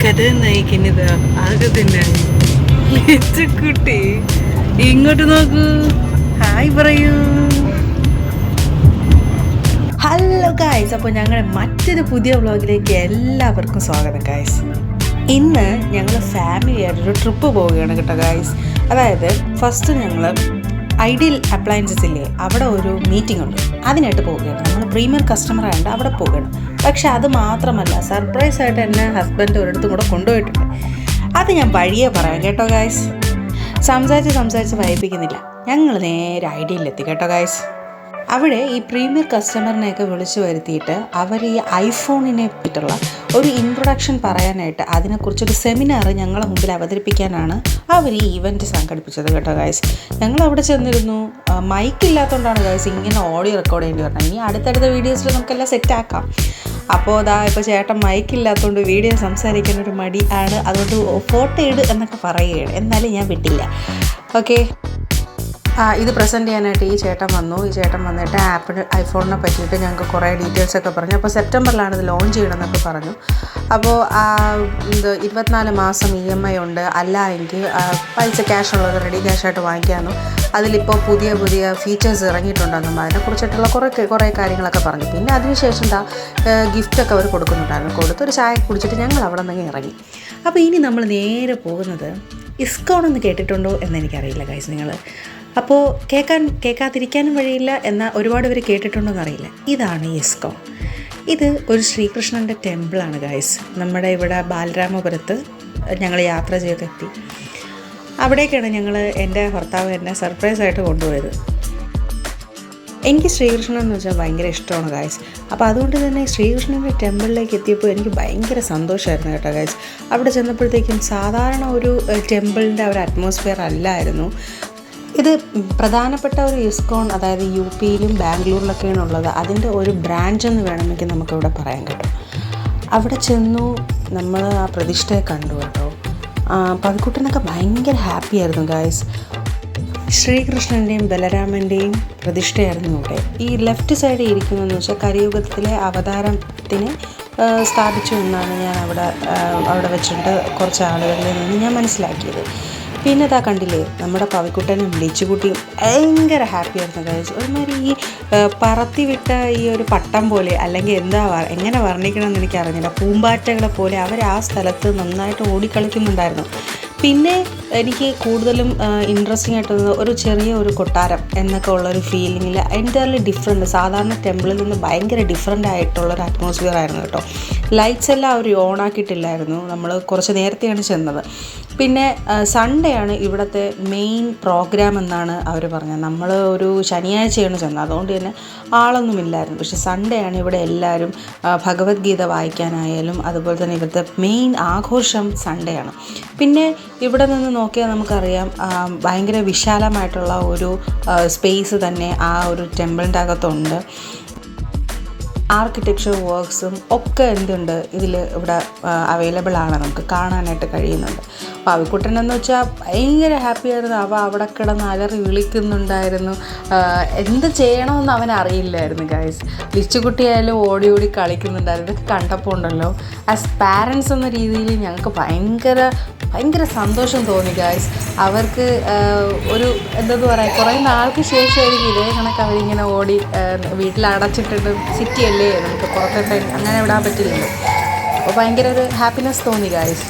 കഥ നയിക്കുന്നത് ആകെ തന്നെ കുട്ടി ഇങ്ങോട്ട് നോക്കൂ, ഹായ് പറയൂ. ഹലോ ഗായ്സ്, അപ്പോൾ ഞങ്ങളുടെ മറ്റൊരു പുതിയ വ്ളോഗിലേക്ക് എല്ലാവർക്കും സ്വാഗതം ഗായ്സ്. ഇന്ന് ഞങ്ങൾ ഫാമിലി ആയിട്ടൊരു ട്രിപ്പ് പോവുകയാണ് കേട്ടോ ഗായ്സ്. അതായത് ഫസ്റ്റ് ഞങ്ങൾ ഐഡിയൽ അപ്ലയൻസസ് ഇല്ലേ, അവിടെ ഒരു മീറ്റിംഗ് ഉണ്ട്, അതിനായിട്ട് പോവുകയാണ്. നമ്മൾ പ്രീമിയർ കസ്റ്റമർ ആയതുകൊണ്ട് അവിടെ പോവുകയാണ്. പക്ഷെ അത് മാത്രമല്ല, സർപ്രൈസായിട്ട് എന്നെ ഹസ്ബൻഡ് ഒരിടത്തും കൂടെ കൊണ്ടുപോയിട്ടുണ്ട്. അത് ഞാൻ വഴിയേ പറയാം കേട്ടോ ഗായ്സ്. സംസാരിച്ച് വൈപ്പിക്കുന്നില്ല, ഞങ്ങൾ നേരെ ഐഡിയയിലെത്തി കേട്ടോ ഗായ്സ്. അവിടെ ഈ പ്രീമിയർ കസ്റ്റമറിനെയൊക്കെ വിളിച്ചു വരുത്തിയിട്ട് അവർ ഈ ഐഫോണിനെ പറ്റിയിട്ടുള്ള ഒരു ഇൻട്രൊഡക്ഷൻ പറയാനായിട്ട് അതിനെക്കുറിച്ചൊരു സെമിനാർ ഞങ്ങളെ മുമ്പിൽ അവതരിപ്പിക്കാനാണ് അവർ ഈ ഇവൻറ്റ് സംഘടിപ്പിച്ചത് കേട്ടോ ഗായ്സ്. ഞങ്ങൾ അവിടെ ചെന്നിരുന്നു. മൈക്കില്ലാത്തതുകൊണ്ടാണ് ഗായ്സ് ഇങ്ങനെ ഓഡിയോ റെക്കോർഡ് ചെയ്യേണ്ടി വരണം. ഇനി അടുത്തടുത്ത വീഡിയോസിൽ നമുക്കെല്ലാം സെറ്റാക്കാം. അപ്പോൾ ഇപ്പോൾ ചേട്ടൻ മൈക്കില്ലാത്തതുകൊണ്ട് വീഡിയോ സംസാരിക്കാനൊരു മടി ആണ്, അതുകൊണ്ട് ഫോട്ടോ ഇട് എന്നൊക്കെ പറയുകയാണ്. എന്നാലും ഞാൻ വിട്ടില്ല. ഓക്കെ, ഇത് പ്രസൻറ്റ് ചെയ്യാനായിട്ട് ഈ ചേട്ടൻ വന്നു. ഈ ചേട്ടൻ വന്നിട്ട് ഐഫോണിനെ പറ്റിയിട്ട് ഞങ്ങൾക്ക് കുറേ ഡീറ്റെയിൽസൊക്കെ പറഞ്ഞു. അപ്പോൾ സെപ്റ്റംബറിലാണ് ഇത് ലോഞ്ച് ചെയ്യണമെന്നൊക്കെ പറഞ്ഞു. അപ്പോൾ 24 മാസം EMI ഉണ്ട്, അല്ല എങ്കിൽ പൈസ ക്യാഷ് ഉള്ളത് റെഡി ക്യാഷായിട്ട് വാങ്ങിക്കാമെന്നും അതിലിപ്പോൾ പുതിയ ഫീച്ചേഴ്സ് ഇറങ്ങിയിട്ടുണ്ടെന്നും അതിനെക്കുറിച്ചിട്ടുള്ള കുറേ കാര്യങ്ങളൊക്കെ പറഞ്ഞു. പിന്നെ അതിനുശേഷം ഗിഫ്റ്റൊക്കെ അവർ കൊടുക്കുന്നുണ്ടായിരുന്നു. കൊടുത്തൊരു ചായ കുടിച്ചിട്ട് ഞങ്ങൾ അവിടെ നിന്ന് ഇറങ്ങി. അപ്പോൾ ഇനി നമ്മൾ നേരെ പോകുന്നത് ഇസ്കോൺ എന്ന് കേട്ടിട്ടുണ്ടോ എന്നെനിക്കറിയില്ല ഗൈസ് നിങ്ങൾ. അപ്പോൾ കേൾക്കാതിരിക്കാനും വഴിയില്ല, എന്നാൽ ഒരുപാട് പേര് കേട്ടിട്ടുണ്ടോയെന്ന് അറിയില്ല. ഇതാണ് ഇസ്കോൺ. ഇത് ഒരു ശ്രീകൃഷ്ണൻ്റെ ടെമ്പിളാണ് ഗൈസ്. നമ്മുടെ ഇവിടെ ബാലരാമപുരത്ത് ഞങ്ങൾ യാത്ര ചെയ്തെത്തി. അവിടേക്കാണ് എൻ്റെ ഭർത്താവ് എന്നെ സർപ്രൈസായിട്ട് കൊണ്ടുപോയത്. എനിക്ക് ശ്രീകൃഷ്ണൻ എന്ന് വെച്ചാൽ ഭയങ്കര ഇഷ്ടമാണ് ഗായ്സ്. അപ്പോൾ അതുകൊണ്ട് തന്നെ ശ്രീകൃഷ്ണൻ്റെ ടെമ്പിളിലേക്ക് എത്തിയപ്പോൾ എനിക്ക് ഭയങ്കര സന്തോഷമായിരുന്നു കേട്ടോ ഗായ്സ്. അവിടെ ചെന്നപ്പോഴത്തേക്കും സാധാരണ ഒരു ടെമ്പിളിൻ്റെ ഒരു അറ്റ്മോസ്ഫിയർ അല്ലായിരുന്നു. ഇത് പ്രധാനപ്പെട്ട ഒരു ഇസ്കോൺ, അതായത് UPയിലും ബാംഗ്ലൂരിലൊക്കെയാണ് ഉള്ളത്. അതിൻ്റെ ഒരു ബ്രാഞ്ച് എന്ന് വേണമെങ്കിൽ നമുക്കിവിടെ പറയാൻ കേട്ടോ. അവിടെ ചെന്നു, നമ്മൾ ആ പ്രതിഷ്ഠയെ കണ്ടു കേട്ടോ. പവിക്കുട്ടനൊക്കെ ഭയങ്കര ഹാപ്പിയായിരുന്നു ഗായ്സ്. ശ്രീകൃഷ്ണൻ്റെയും ബലരാമൻ്റെയും പ്രതിഷ്ഠയായിരുന്നു ഇവിടെ. ഈ ലെഫ്റ്റ് സൈഡിൽ ഇരിക്കുന്നതെന്ന് വെച്ചാൽ കലിയുഗത്തിലെ അവതാരത്തിന് സ്ഥാപിച്ചു എന്നാണ് ഞാൻ അവിടെ വെച്ചിട്ട് കുറച്ച് ആളുകളിൽ നിന്ന് ഞാൻ മനസ്സിലാക്കിയത്. പിന്നെ കണ്ടില്ലേ, നമ്മുടെ പവിക്കുട്ടനും ലിച്ചുകുട്ടിയും ഭയങ്കര ഹാപ്പിയായിരുന്നു ഗൈസ്. ഒരുമാതിരി ഈ പറത്തിവിട്ട ഈ ഒരു പട്ടം പോലെ, അല്ലെങ്കിൽ എങ്ങനെ വർണ്ണിക്കണമെന്ന് എനിക്കറിഞ്ഞില്ല, പൂമ്പാറ്റകളെ പോലെ അവർ ആ സ്ഥലത്ത് നന്നായിട്ട് ഓടിക്കളിക്കുന്നുണ്ടായിരുന്നു. പിന്നെ എനിക്ക് കൂടുതലും ഇൻട്രസ്റ്റിംഗ് ആയിട്ട് ഒരു ചെറിയ ഒരു കൊട്ടാരം എന്നൊക്കെ ഉള്ളൊരു ഫീലിങ്ങിൽ എൻ്റയർലി ഡിഫറെൻറ്റ്, സാധാരണ ടെമ്പിളിൽ നിന്ന് ഭയങ്കര ഡിഫറെൻ്റ് ആയിട്ടുള്ളൊരു അറ്റ്മോസ്ഫിയർ ആയിരുന്നു കേട്ടോ. ലൈറ്റ്സ് എല്ലാം അവർ ഓണാക്കിയിട്ടില്ലായിരുന്നു. നമ്മൾ കുറച്ച് നേരത്തെയാണ് ചെന്നത്. പിന്നെ സൺഡേ ആണ് ഇവിടുത്തെ മെയിൻ പ്രോഗ്രാം എന്നാണ് അവർ പറഞ്ഞത്. നമ്മൾ ഒരു ശനിയാഴ്ചയാണ് ചെന്നത്, അതുകൊണ്ട് തന്നെ ആളൊന്നുമില്ലായിരുന്നു. പക്ഷെ സൺഡേ ആണ് ഇവിടെ എല്ലാവരും ഭഗവത്ഗീത വായിക്കാനായാലും, അതുപോലെ തന്നെ ഇവിടുത്തെ മെയിൻ ആഘോഷം സൺഡേ ആണ്. പിന്നെ ഇവിടെ നിന്ന് നോക്കിയാൽ നമുക്കറിയാം ഭയങ്കര വിശാലമായിട്ടുള്ള ഒരു സ്പേസ് തന്നെ ആ ഒരു ടെമ്പിളിൻ്റെ അകത്തുണ്ട്. ആർക്കിടെക്ചർ വർക്ക്സും ഒക്കെ എന്തുണ്ട് ഇവിടെ അവൈലബിൾ ആണ്, നമുക്ക് കാണാനായിട്ട് കഴിയുന്നുണ്ട്. അപ്പോൾ അവിക്കുട്ടനെന്ന് വെച്ചാൽ ഭയങ്കര ഹാപ്പിയായിരുന്നു. അവിടെ കിടന്ന് അലറി വിളിക്കുന്നുണ്ടായിരുന്നു. എന്ത് ചെയ്യണമെന്ന് അവൻ അറിയില്ലായിരുന്നു ഗൈസ്. ലിച്ചുകുട്ടിയായാലും ഓടി കളിക്കുന്നുണ്ടായിരുന്നു. ഇതൊക്കെ കണ്ടപ്പോൾ ഉണ്ടല്ലോ, ആസ് പാരൻസ് എന്ന രീതിയിൽ ഞങ്ങൾക്ക് ഭയങ്കര സന്തോഷം തോന്നി ഗൈസ്. അവർക്ക് ഒരു എന്തെന്ന് പറയാം, കുറേ നാൾക്ക് ശേഷമായിരിക്കും ഇതേ കണക്ക് അവരിങ്ങനെ ഓടി, വീട്ടിൽ അടച്ചിട്ടിട്ട് സിറ്റിയല്ലേ, നമുക്ക് പുറത്തോട്ട് അങ്ങനെ വിടാൻ പറ്റില്ലല്ലോ. അപ്പോൾ ഭയങ്കര ഒരു ഹാപ്പിനെസ് തോന്നി ഗൈസ്.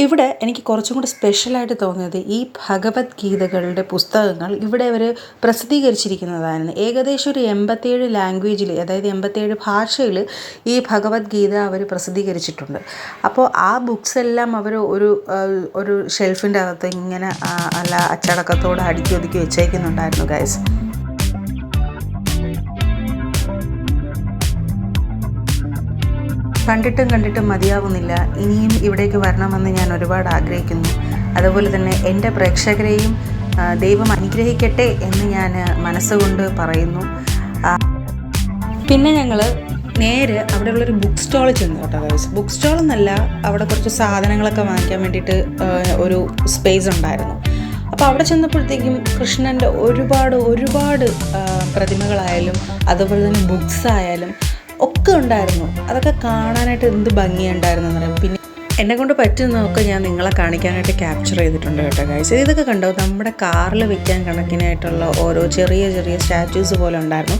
ഇവിടെ എനിക്ക് കുറച്ചും കൂടി സ്പെഷ്യലായിട്ട് തോന്നിയത് ഈ ഭഗവത്ഗീതകളുടെ പുസ്തകങ്ങൾ ഇവിടെ അവർ പ്രസിദ്ധീകരിച്ചിരിക്കുന്നതായിരുന്നു. ഏകദേശം ഒരു 87 ലാംഗ്വേജിൽ, അതായത് 87 ഭാഷയിൽ ഈ ഭഗവത്ഗീത അവർ പ്രസിദ്ധീകരിച്ചിട്ടുണ്ട്. അപ്പോൾ ആ ബുക്സ് എല്ലാം അവർ ഒരു ഷെൽഫിൻ്റെ അകത്ത് ഇങ്ങനെ നല്ല അച്ചടക്കത്തോടെ അടുക്കി ഒതുക്കി വെച്ചേക്കുന്നുണ്ടായിരുന്നു ഗൈസ്. കണ്ടിട്ടും മതിയാവുന്നില്ല. ഇനിയും ഇവിടേക്ക് വരണമെന്ന് ഞാൻ ഒരുപാട് ആഗ്രഹിക്കുന്നു. അതുപോലെ തന്നെ എൻ്റെ പ്രേക്ഷകരെയും ദൈവം അനുഗ്രഹിക്കട്ടെ എന്ന് ഞാൻ മനസ്സുകൊണ്ട് പറയുന്നു. പിന്നെ ഞങ്ങൾ നേരെ അവിടെയുള്ളൊരു ബുക്ക് സ്റ്റോൾ ചെന്നു കേട്ടോ ഗൈസ്. ബുക്ക് സ്റ്റോൾ എന്നല്ല, അവിടെ കുറച്ച് സാധനങ്ങളൊക്കെ വാങ്ങിക്കാൻ വേണ്ടിയിട്ട് ഒരു സ്പേസ് ഉണ്ടായിരുന്നു. അപ്പോൾ അവിടെ ചെന്നപ്പോഴത്തേക്കും കൃഷ്ണൻ്റെ ഒരുപാട് പ്രതിമകളായാലും അതുപോലെ തന്നെ ബുക്സ് ആയാലും ഒക്കെ ഉണ്ടായിരുന്നു. അതൊക്കെ കാണാനായിട്ട് എന്ത് ഭംഗിയുണ്ടായിരുന്നു എന്ന് പറയും. പിന്നെ എന്നെ കൊണ്ട് പറ്റുന്നതൊക്കെ ഞാൻ നിങ്ങളെ കാണിക്കാനായിട്ട് ക്യാപ്ചർ ചെയ്തിട്ടുണ്ട് കേട്ടോ ഗൈസ്. ഇതൊക്കെ കണ്ടോ, നമ്മുടെ കാറിൽ വെക്കാൻ കണക്കിനായിട്ടുള്ള ഓരോ ചെറിയ സ്റ്റാച്യൂസ് പോലെ ഉണ്ടായിരുന്നു.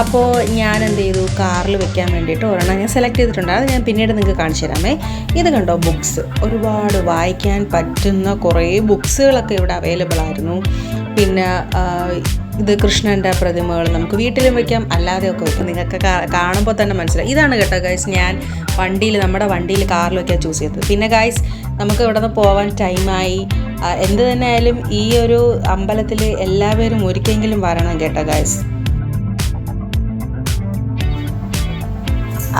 അപ്പോൾ ഞാൻ എന്ത് ചെയ്തു, കാറിൽ വെക്കാൻ വേണ്ടിയിട്ട് ഒരെണ്ണം ഞാൻ സെലക്ട് ചെയ്തിട്ടുണ്ട്. അത് ഞാൻ പിന്നീട് നിങ്ങൾക്ക് കാണിച്ചു തരാമേ. ഇത് കണ്ടോ, ബുക്സ്, ഒരുപാട് വായിക്കാൻ പറ്റുന്ന കുറേ ബുക്സുകളൊക്കെ ഇവിടെ അവൈലബിൾ ആയിരുന്നു. പിന്നെ ഇത് കൃഷ്ണൻ്റെ പ്രതിമകൾ നമുക്ക് വീട്ടിലും വയ്ക്കാം, അല്ലാതെയൊക്കെ വയ്ക്കാം. നിങ്ങൾക്ക് കാണുമ്പോൾ തന്നെ മനസ്സിലായി. ഇതാണ് കേട്ടോ ഗൈസ് ഞാൻ നമ്മുടെ വണ്ടിയിൽ കാറിൽ വയ്ക്കാൻ ചൂസ് ചെയ്തത്. പിന്നെ ഗൈസ് നമുക്ക് ഇവിടെ നിന്ന് പോകാൻ ടൈമായി. എന്ത് തന്നെ ആയാലും ഈ ഒരു അമ്പലത്തിൽ എല്ലാവരും ഒരിക്കലെങ്കിലും വരണം കേട്ടോ ഗൈസ്.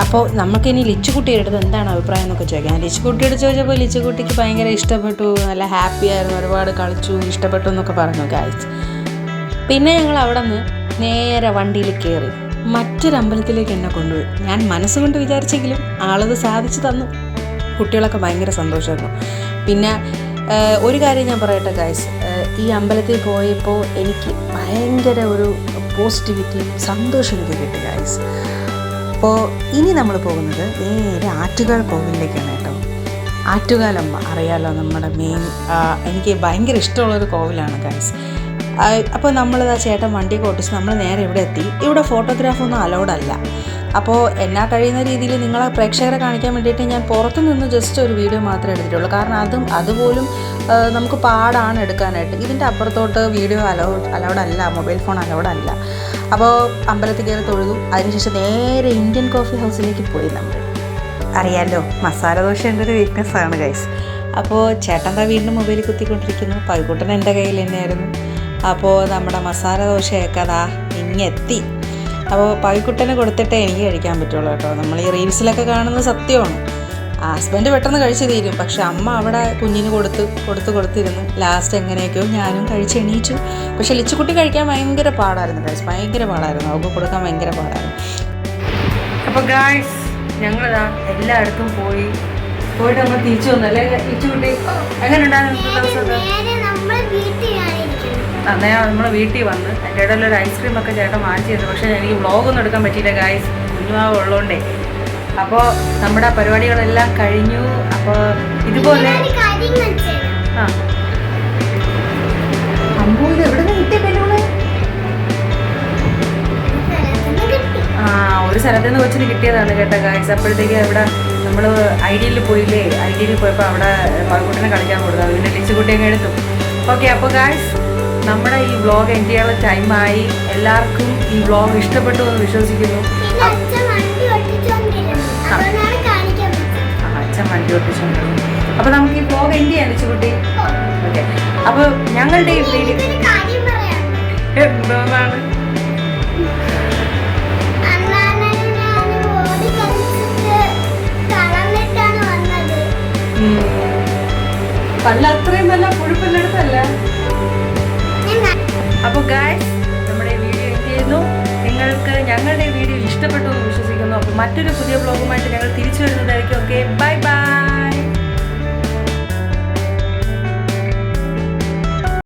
അപ്പോൾ നമുക്കിനി ലിച്ചുകുട്ടിയുടെ അടുത്ത് എന്താണ് അഭിപ്രായം എന്നൊക്കെ ചോദിക്കാം. ലിച്ചുകുട്ടിയോട് ചോദിച്ചപ്പോൾ ലിച്ചുകുട്ടിക്ക് ഭയങ്കര ഇഷ്ടപ്പെട്ടു, നല്ല ഹാപ്പി ആയിരുന്നു, ഒരുപാട് കളിച്ചു, ഇഷ്ടപ്പെട്ടു എന്നൊക്കെ പറഞ്ഞു ഗൈസ്. പിന്നെ ഞങ്ങൾ അവിടെ നിന്ന് നേരെ വണ്ടിയിൽ കയറി മറ്റൊരമ്പലത്തിലേക്ക് എന്നെ കൊണ്ടുപോയി. ഞാൻ മനസ്സുകൊണ്ട് വിചാരിച്ചെങ്കിലും ആളത് സാധിച്ചു തന്നു. കുട്ടികളൊക്കെ ഭയങ്കര സന്തോഷമായിരുന്നു. പിന്നെ ഒരു കാര്യം ഞാൻ പറയട്ടെ ഗൈസ്, ഈ അമ്പലത്തിൽ പോയപ്പോൾ എനിക്ക് ഭയങ്കര ഒരു പോസിറ്റിവിറ്റി, സന്തോഷം എനിക്ക് കിട്ടി ഗൈസ്. അപ്പോൾ ഇനി നമ്മൾ പോകുന്നത് നേരെ ആറ്റുകാൽ കോവിലിലേക്കാണ് കേട്ടോ. ആറ്റുകാലമ്മ അറിയാലോ, നമ്മുടെ മെയിൻ, എനിക്ക് ഭയങ്കര ഇഷ്ടമുള്ളൊരു കോവിലാണ് ഗൈസ്. അപ്പോൾ നമ്മളിതാ ചേട്ടൻ വണ്ടി ഓട്ടിച്ച് നമ്മൾ നേരെ ഇവിടെ എത്തി. ഇവിടെ ഫോട്ടോഗ്രാഫൊന്നും അലൗഡ് അല്ല. അപ്പോൾ എന്നാ കഴിയുന്ന രീതിയിൽ നിങ്ങളെ പ്രേക്ഷകരെ കാണിക്കാൻ വേണ്ടിയിട്ട് ഞാൻ പുറത്തു നിന്ന് ജസ്റ്റ് ഒരു വീഡിയോ മാത്രമേ എടുത്തിട്ടുള്ളൂ. കാരണം അതുപോലും നമുക്ക് പാടാണ് എടുക്കാനായിട്ട്. ഇതിൻ്റെ അപ്പുറത്തോട്ട് വീഡിയോ അലൗഡ് അല്ല, മൊബൈൽ ഫോൺ അലൗഡ് അല്ല. അപ്പോൾ അമ്പലത്തിൽ കയറി തൊഴുതു. അതിനുശേഷം നേരെ ഇന്ത്യൻ കോഫി ഹൗസിലേക്ക് പോയി. നമ്മൾ അറിയാമല്ലോ, മസാല ദോശ എൻ്റെ ഒരു വീക്ക്നെസ്സാണ് ഗൈസ്. അപ്പോൾ ചേട്ടൻ വീണ്ടും മൊബൈലിൽ കുത്തിക്കൊണ്ടിരിക്കുന്നു. പൈക്കൂട്ടൻ എൻ്റെ കയ്യിൽ തന്നെയായിരുന്നു. അപ്പോൾ നമ്മുടെ മസാല ദോശയൊക്കെ അതാ ഇങ്ങെത്തി. അപ്പോൾ പൈക്കുട്ടനെ കൊടുത്തിട്ടേ എനിക്ക് കഴിക്കാൻ പറ്റുള്ളൂ കേട്ടോ. നമ്മൾ ഈ റീൽസിലൊക്കെ കാണുന്നത് സത്യമാണ്. ഹസ്ബൻഡ് പെട്ടെന്ന് കഴിച്ച് തീരും, പക്ഷെ അമ്മ അവിടെ കുഞ്ഞിന് കൊടുത്തിരുന്നു. ലാസ്റ്റ് എങ്ങനെയൊക്കെയോ ഞാനും കഴിച്ച് എണീച്ചു. പക്ഷെ ലിച്ചുകുട്ടി കഴിക്കാൻ ഭയങ്കര പാടായിരുന്നു ഗൈസ്, ഭയങ്കര പാടായിരുന്നു. അവൾക്ക് കൊടുക്കാൻ ഭയങ്കര പാടായിരുന്നു. അപ്പോൾ ഗൈസ് ഞങ്ങളിതാ എല്ലായിടത്തും പോയിട്ട് നമ്മൾ തിരിച്ചു വന്നു അല്ലേ ലിച്ചുകുട്ടി? എങ്ങനെ ഉണ്ടായിരുന്നു ദിവസമൊക്കെ? അന്നേരം നമ്മൾ വീട്ടിൽ വന്ന് എൻ്റെ ഇടയിലൊരു ഐസ്ക്രീമൊക്കെ ചേട്ടൻ വാങ്ങിച്ചു ചെയ്തു. പക്ഷേ എനിക്ക് വ്ളോഗൊന്നും എടുക്കാൻ പറ്റിയില്ല ഗൈസ്, കുഞ്ഞുമാവ് ഉള്ളതുകൊണ്ടേ. അപ്പോൾ നമ്മുടെ പരിപാടികളെല്ലാം കഴിഞ്ഞു. അപ്പോൾ ഇതുപോലെ അമ്പൂ ഇത് എവിടെ നിന്ന് കിട്ടിയ പെണ്ണുകള്? ഒരു സ്ഥലത്ത് നിന്ന് വെച്ചിട്ട് കിട്ടിയതാണ് കേട്ടോ ഗൈസ്. അപ്പോഴത്തേക്ക് ഇവിടെ നമ്മൾ ഐഡിയയിൽ പോയില്ലേ, ഐഡിയയിൽ പോയപ്പോൾ അവിടെ പഴക്കൂട്ടിനെ കളിക്കാൻ കൊടുത്തു. പിന്നെ ലിച്ചുകുട്ടിയൊക്കെ എടുത്തു. ഓക്കെ, അപ്പോൾ ഗൈസ് നമ്മുടെ ഈ വ്ളോഗ് എൻഡ് ചെയ്യാനുള്ള ടൈമായി. എല്ലാവർക്കും ഈ വ്ളോഗ് ഇഷ്ടപ്പെട്ടു എന്ന് വിശ്വസിക്കുന്നു. അച്ഛൻ വണ്ടി ഓട്ടിച്ചുകൊണ്ടിരുന്നു. അപ്പോൾ നമുക്ക് ഈ വ്ളോഗ് എൻഡ് ചെയ്യാൻ ലിച്ചുകുട്ടി. ഓക്കെ, അപ്പോൾ ഞങ്ങളുടെ ഈ വീഡിയോ എന്തോന്നാണ് പല്ല അത്രയും നല്ല പുഴുപ്പല്ലെടുത്തല്ല. അപ്പോൾ ഗൈസ് നമ്മുടെ വീഡിയോ എൻഡ് ചെയ്യുന്നു. നിങ്ങൾക്ക് ഞങ്ങളുടെ വീഡിയോ ഇഷ്ടപ്പെട്ടു എന്ന് വിശ്വസിക്കുന്നു. അപ്പോൾ മറ്റൊരു പുതിയ വ്ളോഗുമായിട്ട് ഞങ്ങൾ തിരിച്ചു വരുന്നതായിരിക്കും. Okay, bye bye.